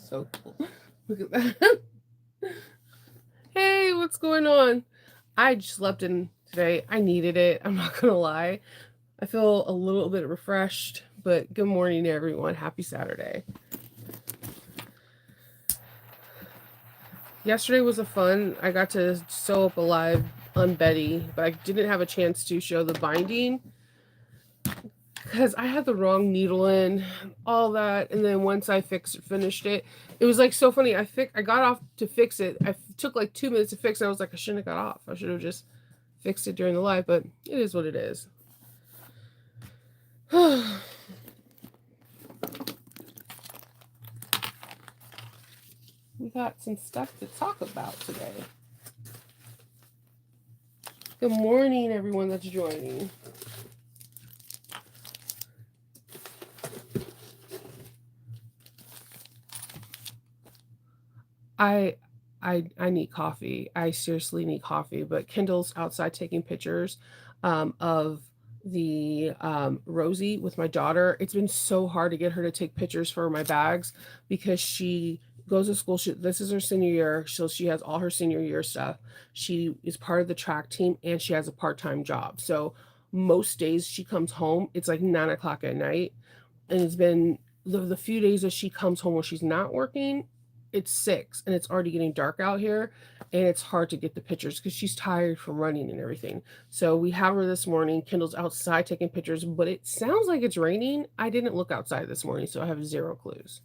So cool. Look at that. Hey, what's going on? I just slept in today. I needed it. I'm not gonna lie. I feel a little bit refreshed, but good morning, everyone. Happy Saturday. Yesterday was a fun. I got to sew up alive on Betty, but I didn't have a chance to show the binding because I had the wrong needle in, all that, and then once I finished it, it was like so funny. I got off to fix it. Took like 2 minutes to fix it. I was like, I shouldn't have got off. I should have just fixed it during the live, but it is what it is. We got some stuff to talk about today. Good morning, everyone that's joining. I I need coffee. I seriously need coffee. But Kendall's outside taking pictures of the Rosie with my daughter. It's been so hard to get her to take pictures for my bags because she goes to school. This is her senior year, so she has all her senior year stuff. She is part of the track team and she has a part-time job. So most days she comes home, it's like 9 o'clock at night, and it's been the few days that she comes home when she's not working, it's 6 and it's already getting dark out here, and it's hard to get the pictures because she's tired from running and everything. So we have her this morning. Kendall's outside taking pictures, but it sounds like it's raining. I didn't look outside this morning, so I have zero clues.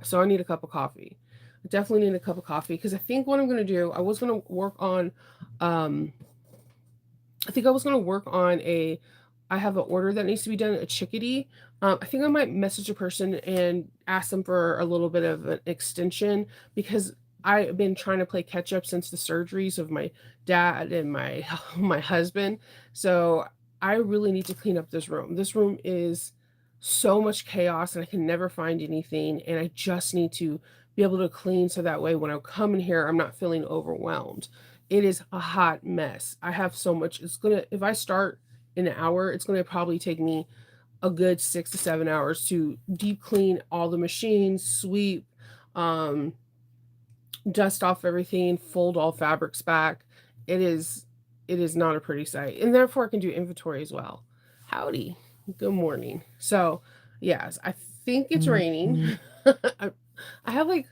So I need a cup of coffee. I definitely need a cup of coffee because I think what I'm going to do, I was going to work on um I think I was going to work on I have an order that needs to be done, a chickadee. I think I might message a person and ask them for a little bit of an extension because I've been trying to play catch up since the surgeries of my dad and my my husband. So I really need to clean up this room. This room is so much chaos and I can never find anything, and I just need to be able to clean so that way when I come in here I'm not feeling overwhelmed. It is a hot mess. I have so much. It's gonna If I start in an hour, it's gonna probably take me a good 6 to 7 hours to deep clean all the machines, sweep, um, dust off everything, fold all fabrics back. It is it is not a pretty sight. And therefore I can do inventory as well. Howdy. Good morning. So yes, I think it's raining. I, I have like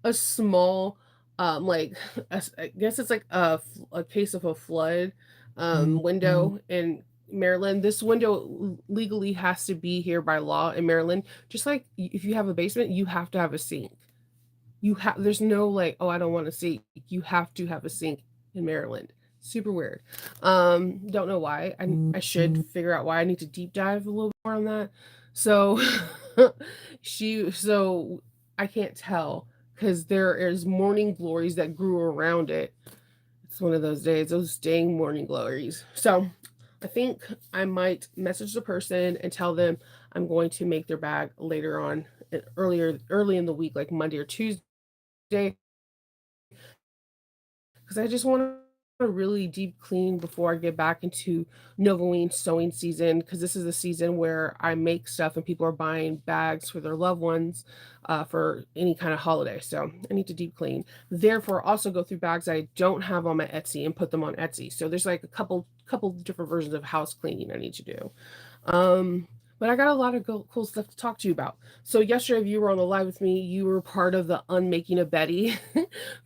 a small like I guess it's like a case of a flood window in Maryland. This window legally has to be here by law in Maryland. Just like if you have a basement, you have to have a sink. There's no like, oh, I don't want to see. You have to have a sink in Maryland. Super weird. Don't know why. I should figure out why. I need to deep dive a little more on that. So so I can't tell because there is morning glories that grew around it. It's one of those days, those dang morning glories. So I think I might message the person and tell them I'm going to make their bag later on, early in the week, like Monday or Tuesday, because I just want to really deep clean before I get back into Novoween sewing season. Because this is the season where I make stuff and people are buying bags for their loved ones for any kind of holiday. So I need to deep clean. Therefore, also go through bags I don't have on my Etsy and put them on Etsy. So there's like a couple different versions of house cleaning I need to do. Um, but I got a lot of cool stuff to talk to you about. So yesterday, if you were on the live with me, you were part of the unmaking of Betty.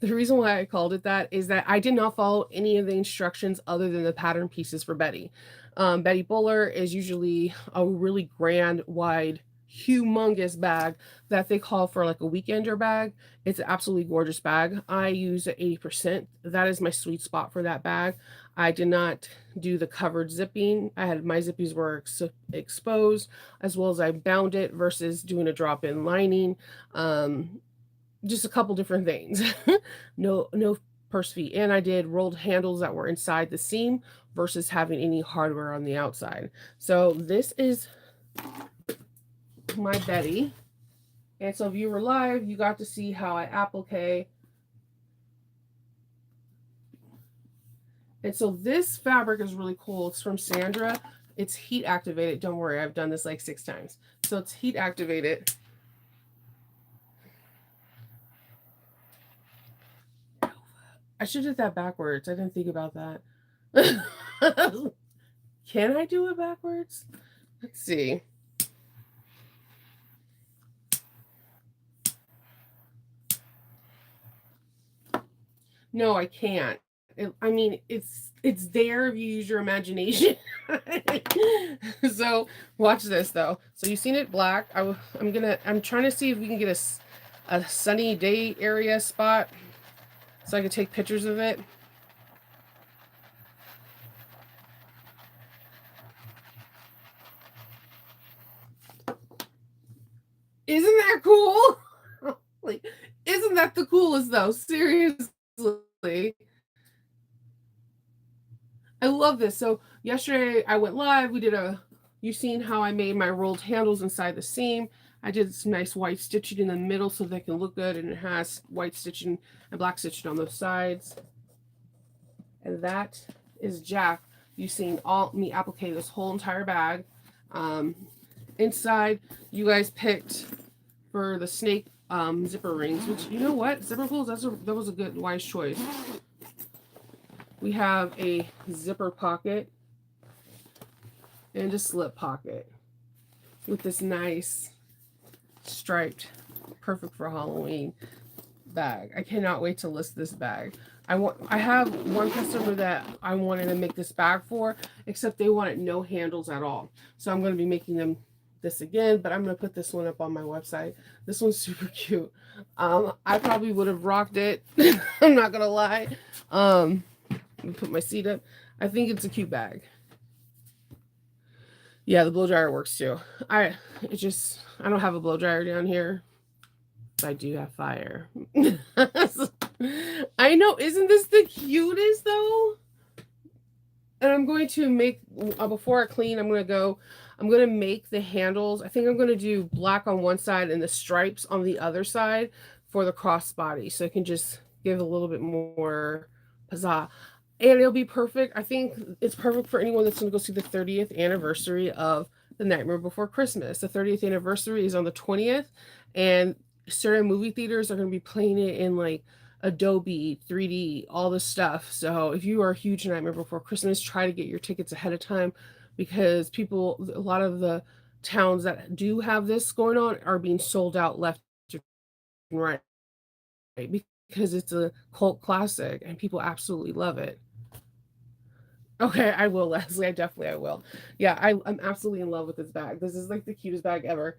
The reason why I called it that is that I did not follow any of the instructions other than the pattern pieces for Betty. Betty Buller is usually a really grand, wide, humongous bag that they call for like a weekender bag. It's an absolutely gorgeous bag. I use 80%. That is my sweet spot for that bag. I did not do the covered zipping. I had my zippies were exposed, as well as I bound it versus doing a drop-in lining. Um, just a couple different things. No purse feet. And I did rolled handles that were inside the seam versus having any hardware on the outside. So this is my Betty. And so if you were live, you got to see how I applique. And so this fabric is really cool. It's from Sandra. It's heat activated. Don't worry, I've done this like 6 times. So it's heat activated. I should have did that backwards. I didn't think about that. Can I do it backwards? Let's see. No, I can't. I mean, it's there if you use your imagination. So watch this though. So you've seen it black. I'm trying to see if we can get a sunny day area spot so I can take pictures of it. Isn't that cool? Like, isn't that the coolest though? Seriously. I love this. So yesterday I went live. You've seen how I made my rolled handles inside the seam. I did some nice white stitching in the middle so they can look good, and it has white stitching and black stitching on the sides. And that is Jack. You've seen all me applique this whole entire bag. Inside, you guys picked for the snake zipper rings, which, you know what? Zipper pulls, that was a good, wise choice. We have a zipper pocket and a slip pocket with this nice striped, perfect for Halloween bag. I cannot wait to list this bag. I have one customer that I wanted to make this bag for, except they wanted no handles at all. So I'm going to be making them this again, but I'm going to put this one up on my website. This one's super cute. I probably would have rocked it. I'm not going to lie. Let me put my seat up. I think it's a cute bag. Yeah, the blow dryer works too. I don't have a blow dryer down here. I do have fire. I know, isn't this the cutest though? And I'm going to make, before I clean, I'm going to make the handles. I think I'm going to do black on one side and the stripes on the other side for the crossbody. So it can just give a little bit more pizzazz. And it'll be perfect. I think it's perfect for anyone that's going to go see the 30th anniversary of The Nightmare Before Christmas. The 30th anniversary is on the 20th, and certain movie theaters are going to be playing it in like Adobe 3D, all this stuff. So if you are a huge Nightmare Before Christmas, try to get your tickets ahead of time, because a lot of the towns that do have this going on are being sold out left and right, because it's a cult classic and people absolutely love it. Okay, I will, Leslie. I will. Yeah, I'm absolutely in love with this bag. This is like the cutest bag ever.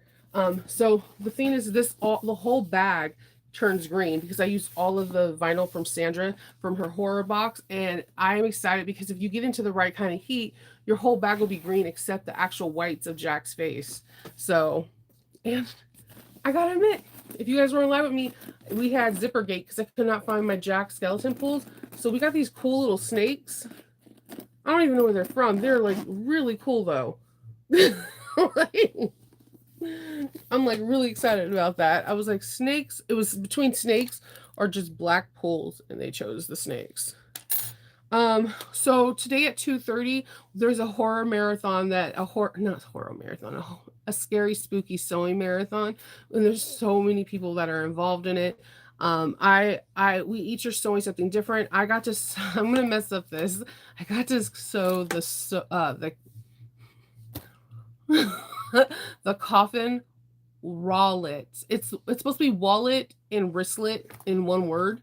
So the thing is, the whole bag turns green because I used all of the vinyl from Sandra from her horror box, and I'm excited because if you get into the right kind of heat, your whole bag will be green except the actual whites of Jack's face. So, and I gotta admit, if you guys were in live with me, we had Zippergate because I could not find my Jack skeleton pulls. So we got these cool little snakes. I don't even know where they're from. They're like really cool though. I'm like really excited about that. I was like, snakes. It was between snakes or just black pools, and they chose the snakes. So today at 2:30, there's a horror marathon a scary spooky sewing marathon, and there's so many people that are involved in it. We each are sewing something different. I'm gonna mess up this. I got to sew the the coffin wallet. It's supposed to be wallet and wristlet in one word.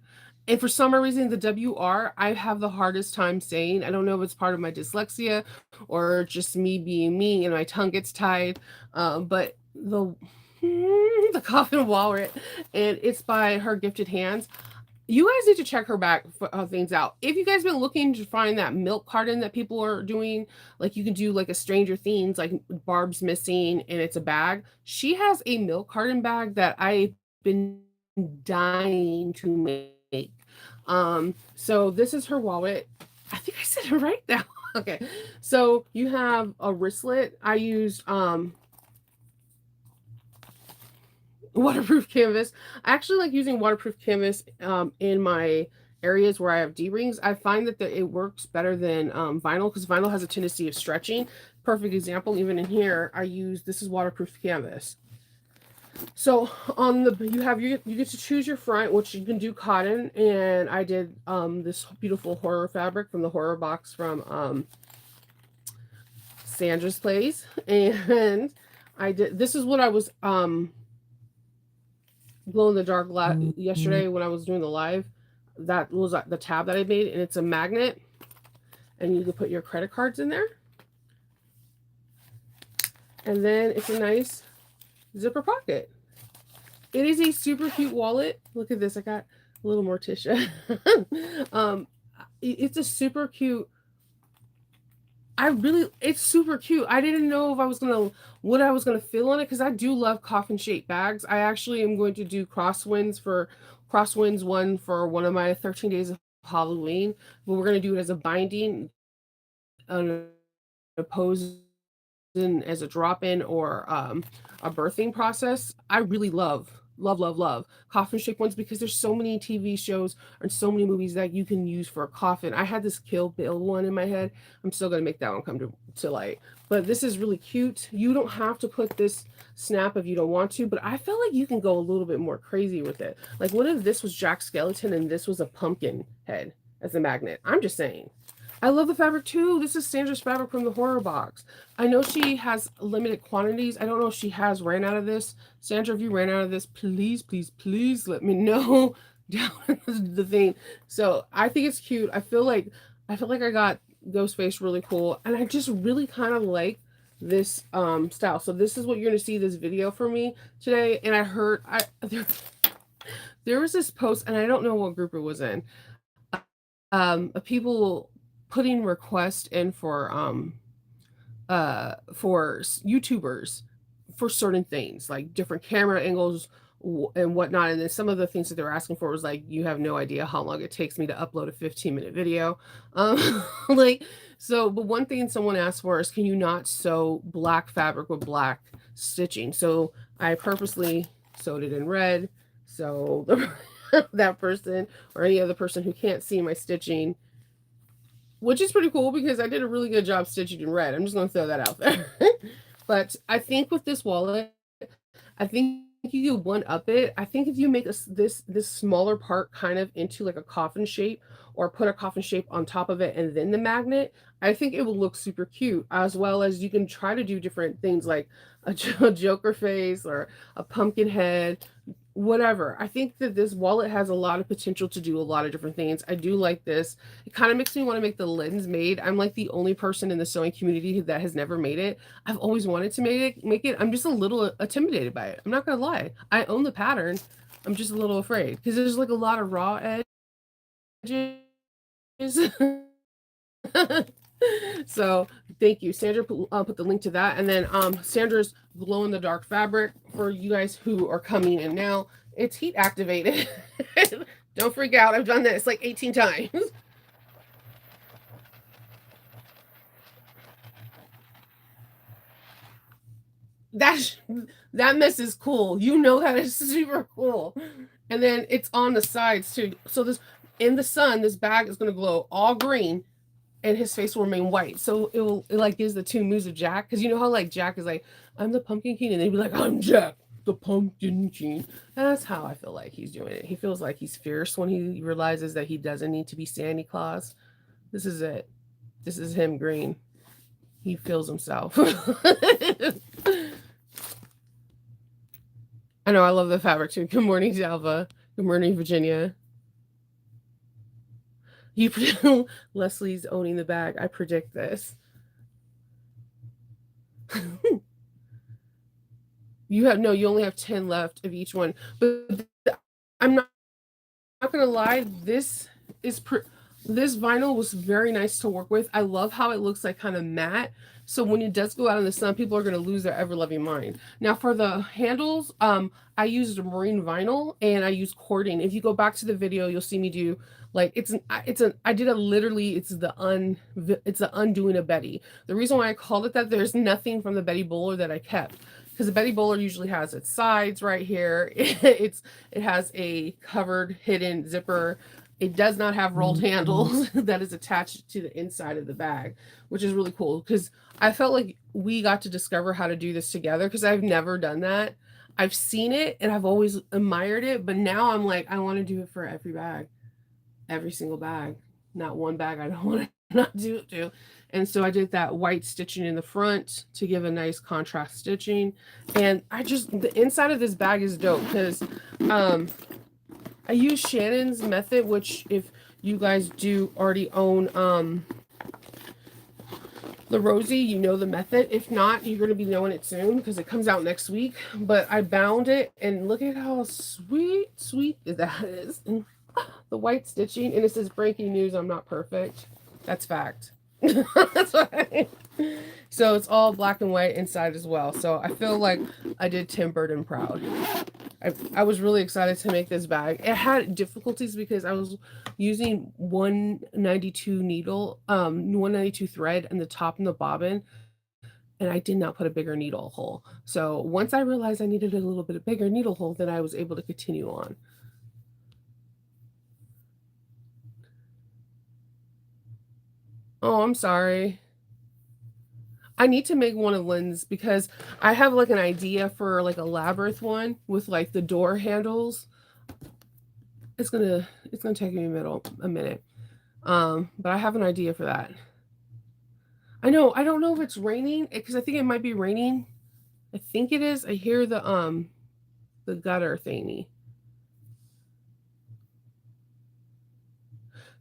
And for some reason, the WR, I have the hardest time saying. I don't know if it's part of my dyslexia or just me being me and my tongue gets tied. But the coffin wallet, and it's by Her Gifted Hands. You guys need to check her back things out. If you guys been looking to find that milk carton that people are doing, like you can do like a Stranger Things, like Barb's missing and it's a bag. She has a milk carton bag that I've been dying to make. So this is her wallet. I think I said it right now. Okay. So you have a wristlet. I used waterproof canvas. I actually like using waterproof canvas in my areas where I have D-rings. I find that it works better than vinyl, because vinyl has a tendency of stretching. Perfect example, even in here, this is waterproof canvas. So on the you get to choose your front, which you can do cotton, and I did this beautiful horror fabric from the horror box from Sandra's Place, and I did this is what I was glow in the dark yesterday when I was doing the live. That was the tab that I made, and it's a magnet, and you can put your credit cards in there, and then it's a nice zipper pocket. It is a super cute wallet. Look at this. I got a little Morticia. It's a super cute. It's super cute. I didn't know if I was what I was gonna feel on it because I do love coffin shaped bags. I actually am going to do Crosswinds one for one of my 13 days of Halloween, but we're gonna do it as a binding, an opposed as a drop-in or a birthing process. I really love coffin shaped ones because there's so many TV shows and so many movies that you can use for a coffin. I had this Kill Bill one in my head. I'm still gonna make that one come to light. But this is really cute. You don't have to put this snap if you don't want to, but I feel like you can go a little bit more crazy with it. Like, what if this was Jack Skeleton and this was a pumpkin head as a magnet? I'm just saying. I love the fabric too. This is Sandra's fabric from the horror box. I know she has limited quantities. I don't know if she has ran out of this. Sandra, if you ran out of this, please, please, please let me know down in the thing. So I think it's cute. I feel like I got Ghostface really cool. And I just really kind of like this style. So this is what you're gonna see this video for me today. And I heard there was this post, and I don't know what group it was in. Of people putting requests in for YouTubers for certain things, like different camera angles and whatnot. And then some of the things that they were asking for was like, you have no idea how long it takes me to upload a 15-minute video. Like, so, but one thing someone asked for is, can you not sew black fabric with black stitching? So I purposely sewed it in red. So that person or any other person who can't see my stitching, which is pretty cool because I did a really good job stitching in red. I'm just going to throw that out there. But I think with this wallet, I think you can one up it. I think if you make this smaller part kind of into like a coffin shape, or put a coffin shape on top of it and then the magnet, I think it will look super cute. As well as you can try to do different things like a Joker face or a pumpkin head, whatever. I think that this wallet has a lot of potential to do a lot of different things. I do like this. It kind of makes me want to make the lens made. I'm like the only person in the sewing community that has never made it. I've always wanted to make it. I'm just a little intimidated by it. I'm not gonna lie. I own the pattern. I'm just a little afraid because there's like a lot of raw edges. So thank you, Sandra. Put the link to that, and then Sandra's glow in the dark fabric for you guys who are coming in now. It's heat activated. Don't freak out. I've done this like 18 times. That that mess is cool. You know that is super cool. And then it's on the sides too. So this in the sun, this bag is going to glow all green, and his face will remain white. So it like gives the two moods of Jack, because you know how like Jack is like, I'm the Pumpkin King, and they'd be like, I'm Jack, the Pumpkin King. And that's how I feel like he's doing it. He feels like he's fierce when he realizes that he doesn't need to be Santa Claus. This is it. This is him green. He feels himself. I know, I love the fabric too. Good morning, Zalva. Good morning, Virginia. You Leslie's owning the bag. I predict this. You only have 10 left of each one. But I'm not gonna lie, this vinyl was very nice to work with. I love how it looks like kind of matte. So when it does go out in the sun, people are going to lose their ever-loving mind. Now for the handles, I used a marine vinyl and I used cording. If you go back to the video, you'll see me do like it's the undoing of Betty. The reason why I called it that, there's nothing from the Betty Bowler that I kept, because the Betty Bowler usually has its sides right here. It has a covered hidden zipper. It does not have rolled handles that is attached to the inside of the bag, which is really cool because I felt like we got to discover how to do this together, because I've never done that. I've seen it and I've always admired it, but now I'm like, I want to do it for every bag, every single bag. Not one bag I don't want to not do it to. And so I did that white stitching in the front to give a nice contrast stitching. And the inside of this bag is dope because um, I use Shannon's method, which if you guys do already own the Rosie, you know the method. If not, you're going to be knowing it soon because it comes out next week. But I bound it, and look at how sweet that is. The white stitching, and it says breaking news, I'm not perfect. That's fact. That's why. So it's all black and white inside as well. So I feel like I did Tim Burton proud. I was really excited to make this bag. It had difficulties because I was using 192 needle, 192 thread in the top and the bobbin, and I did not put a bigger needle hole. So once I realized I needed a little bit of bigger needle hole, then I was able to continue on. Oh, I'm sorry. I need to make one of Lynn's because I have like an idea for like a labyrinth one with like the door handles. It's gonna take me a minute. But I have an idea for that. I know, I don't know if it's raining because I think it might be raining. I think it is. I hear the gutter thingy.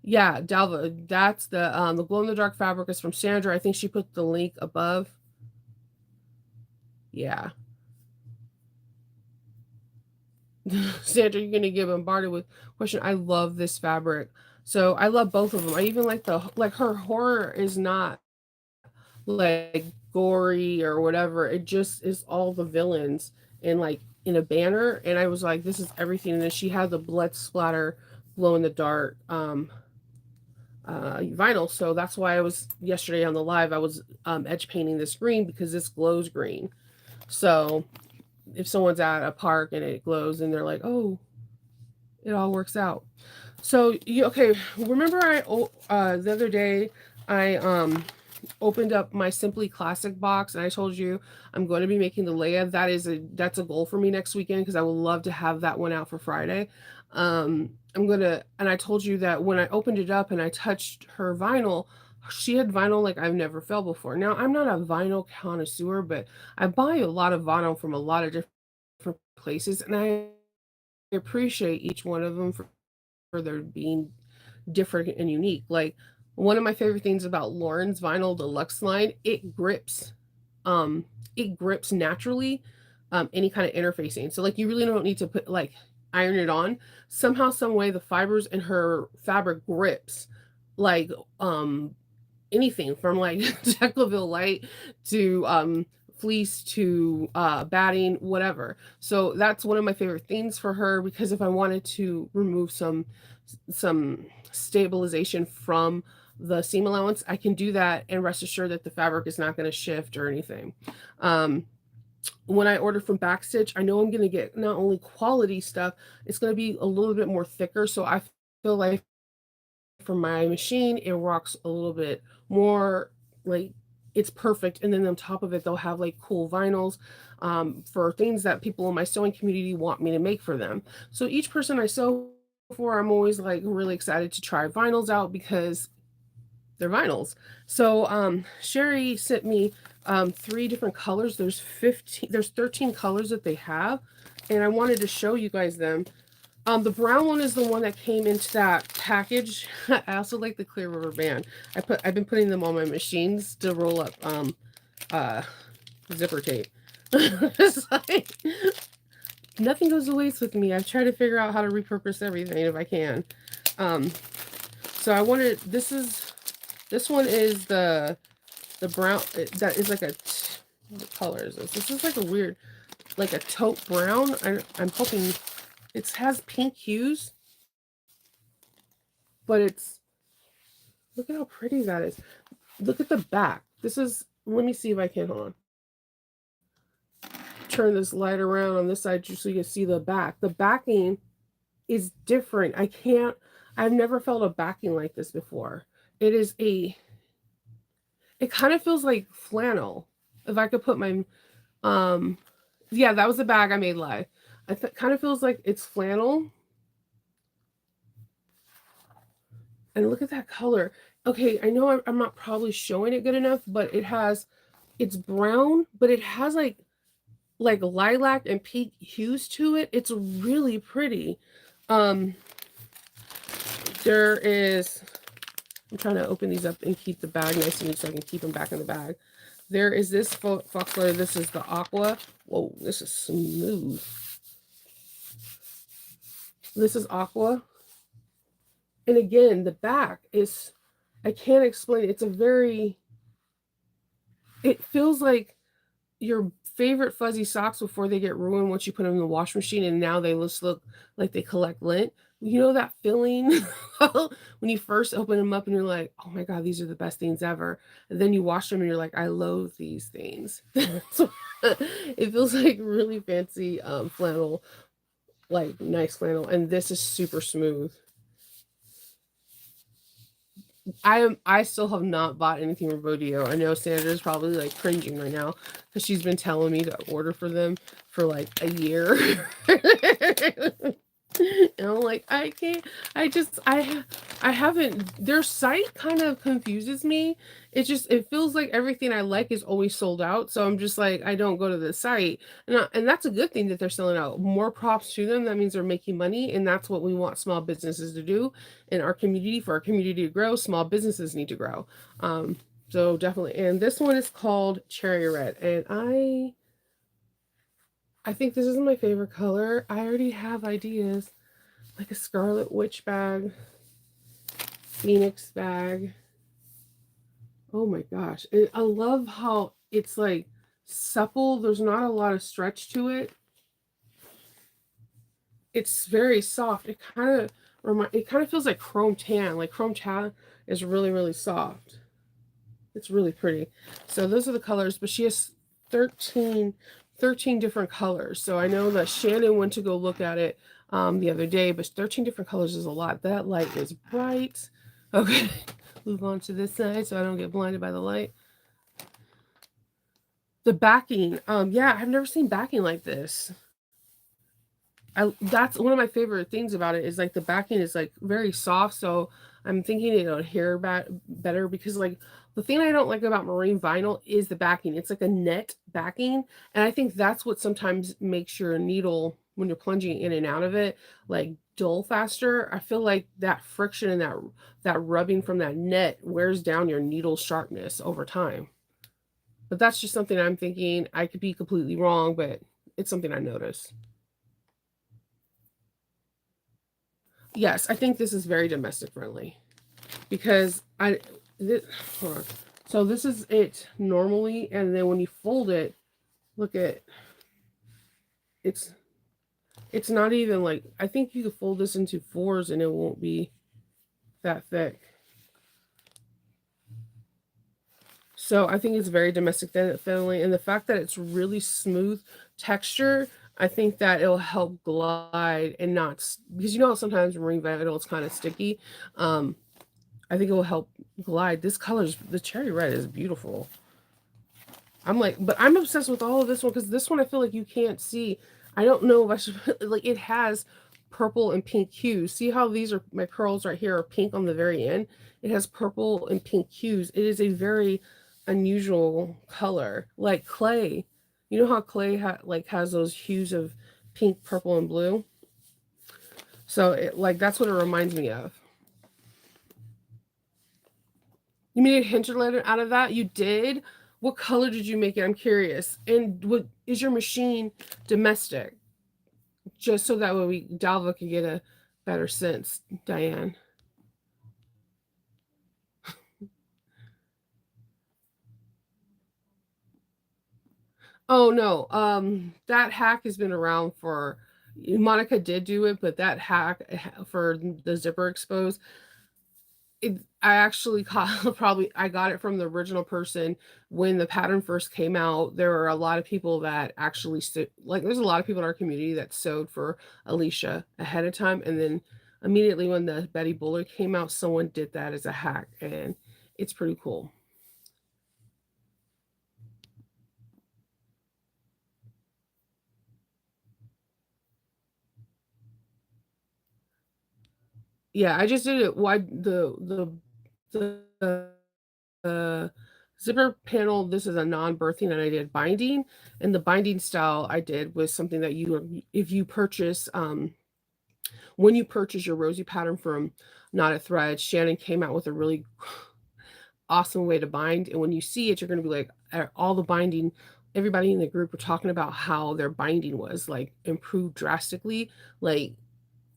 Yeah, Dalva, that's the glow in the dark fabric is from Sandra. I think she put the link above. Yeah. Sandra, you're gonna get bombarded with question. I love this fabric. So I love both of them. I even like her horror is not like gory or whatever. It just is all the villains in like in a banner. And I was like, this is everything. And then she had the blood splatter glow in the dark vinyl. So that's why I was yesterday on the live. I was edge painting this green because this glows green. So if someone's at a park and it glows and they're like, oh, it all works out. So you okay? Remember the other day I opened up my Simply Classic box and I told you I'm going to be making the Leia. That's a goal for me next weekend because I would love to have that one out for Friday. And I told you that when I opened it up and I touched her vinyl, she had vinyl like I've never felt before. Now I'm not a vinyl connoisseur, but I buy a lot of vinyl from a lot of different places, and I appreciate each one of them for their being different and unique. Like one of my favorite things about Lauren's vinyl deluxe line, it grips naturally any kind of interfacing. So like you really don't need to put like iron it on. Somehow, some way the fibers in her fabric grips like anything from like Declaville light to fleece to batting, whatever. So that's one of my favorite things for her because if I wanted to remove some stabilization from the seam allowance, I can do that and rest assured that the fabric is not going to shift or anything. Um, when I order from Backstitch, I know I'm going to get not only quality stuff, it's going to be a little bit more thicker. So I feel like for my machine, it rocks a little bit more like it's perfect. And then on top of it, they'll have like cool vinyls for things that people in my sewing community want me to make for them. So each person I sew for, I'm always like really excited to try vinyls out because they're vinyls. So Sherry sent me 3 different colors. There's 13 colors that they have, and I wanted to show you guys them. The brown one is the one that came into that package. I also like the clear rubber band. I've been putting them on my machines to roll up uh zipper tape. It's like, nothing goes to waste with me. I've tried to figure out how to repurpose everything if I can. So I wanted this one is the brown that is like what color is this? This is like a weird like a taupe brown. I'm hoping it has pink hues, but look at how pretty that is. Look at the back. Let me see if I can, hold on. Turn this light around on this side so you can see the back. The backing is different. I've never felt a backing like this before. It kind of feels like flannel. If I could put my, um, Yeah, that was the bag I made live. Kind of feels like it's flannel. And look at that color. Okay, I know I'm not probably showing it good enough, but it's brown, but it has like lilac and pink hues to it. It's really pretty. Um, there is, I'm trying to open these up and keep the bag nice and neat so I can keep them back in the bag. There is this fox leather. This is the aqua. Whoa, this is smooth. This is aqua. And again, the back is, I can't explain it. It's it feels like your favorite fuzzy socks before they get ruined once you put them in the wash machine and now they just look like they collect lint. You know that feeling when you first open them up and you're like, oh my God, these are the best things ever. And then you wash them and you're like, I loathe these things. So it feels like really fancy flannel, like nice flannel. And this is super smooth. I still have not bought anything from Bodeo. I know Sandra's probably like cringing right now because she's been telling me to order for them for like a year. And I'm like, I can't. I haven't. Their site kind of confuses me. It feels like everything I like is always sold out. So I'm just like, I don't go to the site, and that's a good thing that they're selling out. More props to them. That means they're making money, and that's what we want small businesses to do in our community. For our community to grow, small businesses need to grow. So definitely. And this one is called Cherry Red, and I think this is my favorite color. I already have ideas, like a Scarlet Witch bag, Phoenix bag. Oh my gosh. And I love how it's like supple. There's not a lot of stretch to it. It's very soft. It kind of feels like chrome tan. Like chrome tan is really, really soft. It's really pretty. So those are the colors, but she has 13, 13 different colors. So I know that Shannon went to go look at it the other day, but 13 different colors is a lot. That light is bright. Okay, move on to this side so I don't get blinded by the light. The backing, yeah, I've never seen backing like this. That's one of my favorite things about it is like the backing is like very soft, so I'm thinking it'll adhere better because like the thing I don't like about marine vinyl is the backing. It's like a net backing, and I think that's what sometimes makes your needle when you're plunging in and out of it like dull faster. I feel like that friction and that rubbing from that net wears down your needle sharpness over time. But that's just something I'm thinking. I could be completely wrong, but it's something I notice. Yes, I think this is very domestic friendly because this, hold on. So this is it normally, and then when you fold it, look at it's it's not even like I think you could fold this into fours and it won't be that thick. So I think it's very domestic friendly, and the fact that it's really smooth texture, I think that it'll help glide and not because you know sometimes marine vinyl is kind of sticky. Um, I think it will help glide. The cherry red is beautiful. I'm like, but I'm obsessed with all of this one because this one I feel like you can't see. I don't know if I should like it has purple and pink hues. See how these are my pearls right here are pink on the very end? It has purple and pink hues. It is a very unusual color. Like clay. You know how clay has those hues of pink, purple, and blue? So that's what it reminds me of. You made a hinterland out of that? You did? What color did you make it? I'm curious. And what is your machine domestic? Just so that way Dalva can get a better sense, Diane. Oh no, that hack has been around for Monica did do it, but that hack for the zipper expose I actually probably I got it from the original person when the pattern first came out. There were a lot of people that actually like there's a lot of people in our community that sewed for Alicia ahead of time, and then immediately when the Betty Buller came out, someone did that as a hack, and it's pretty cool. Yeah, I just did it wide the zipper panel, this is a non-birthing, and I did binding, and the binding style I did was something that if you purchase, when you purchase your rosy pattern from Knotted Thread, Shannon came out with a really awesome way to bind, and when you see it, you're gonna be like, all the binding everybody in the group were talking about how their binding was, like, improved drastically, like,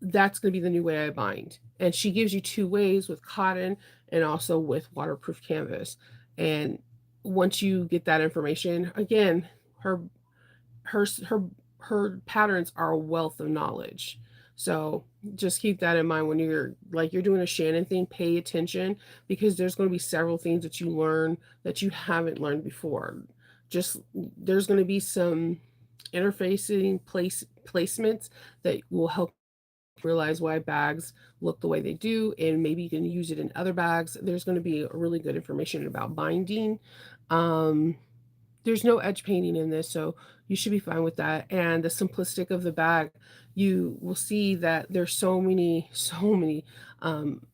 that's gonna be the new way I bind. And she gives you 2 ways with cotton and also with waterproof canvas. And once you get that information, again, her her her patterns are a wealth of knowledge. So just keep that in mind when you're doing a Shannon thing, pay attention because there's going to be several things that you learn that you haven't learned before. Just there's going to be some interfacing placements that will help realize why bags look the way they do, and maybe you can use it in other bags. There's going to be really good information about binding. Um, there's no edge painting in this, so you should be fine with that. And the simplistic of the bag, you will see that there's so many um,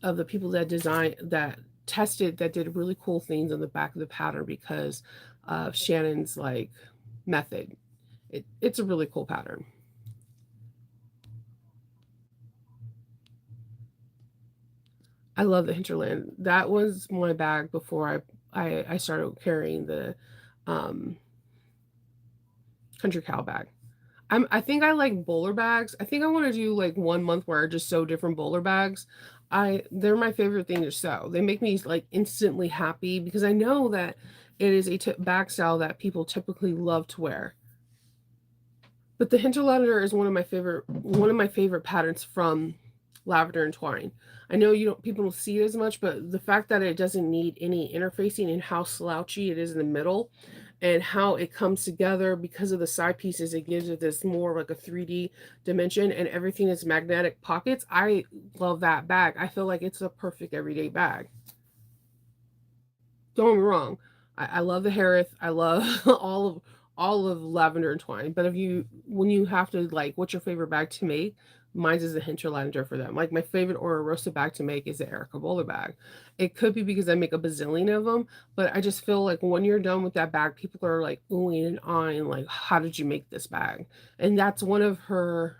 of the people that tested that did really cool things on the back of the pattern because of Shannon's like method. It's a really cool pattern. I love the Hinterland. That was my bag before I started carrying the um, Country Cow bag. I think I like bowler bags. I think I wanna do, like, 1 month where I just sew different bowler bags. They're my favorite thing to sew. They make me, like, instantly happy because I know that it is a bag style that people typically love to wear. But the Hinterlander is one of my favorite patterns from Lavender and Twine. I know you don't people don't see it as much, but the fact that it doesn't need any interfacing and how slouchy it is in the middle and how it comes together because of the side pieces, it gives it this more like a 3D dimension and everything is magnetic pockets. I love that bag. I feel like it's a perfect everyday bag. Don't get me wrong. I love the Harith. I love all of Lavender and Twine. But if you when you have to like, what's your favorite bag to make? Mine's is the Hinterlander for them. Like my favorite Ora Rosa bag to make is the Erica Bowler bag. It could be because I make a bazillion of them, but I just feel like when you're done with that bag, people are like oohing and eyeing, like, how did you make this bag? And that's one of her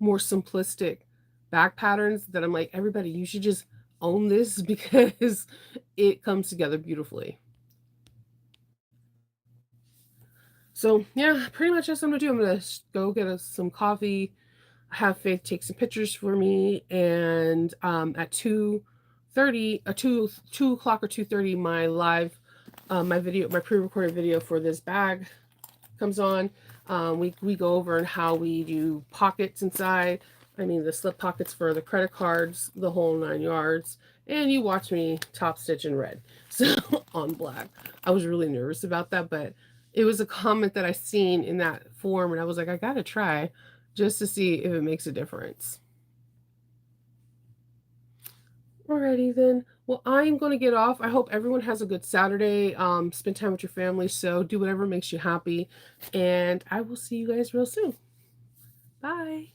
more simplistic bag patterns that I'm like, everybody, you should just own this because it comes together beautifully. So yeah, pretty much that's what I'm gonna do. I'm gonna go get us some coffee, have Faith take some pictures for me, and at 2:30, 2 o'clock or 2:30, my live, my pre-recorded video for this bag comes on. We go over and how we do pockets inside. I mean the slip pockets for the credit cards, the whole 9 yards. And you watch me top stitch in red, so on black. I was really nervous about that, but it was a comment that I seen in that form, and I was like, I gotta try, just to see if it makes a difference. Alrighty then. Well, I'm gonna get off. I hope everyone has a good Saturday. Spend time with your family. So do whatever makes you happy, and I will see you guys real soon. Bye.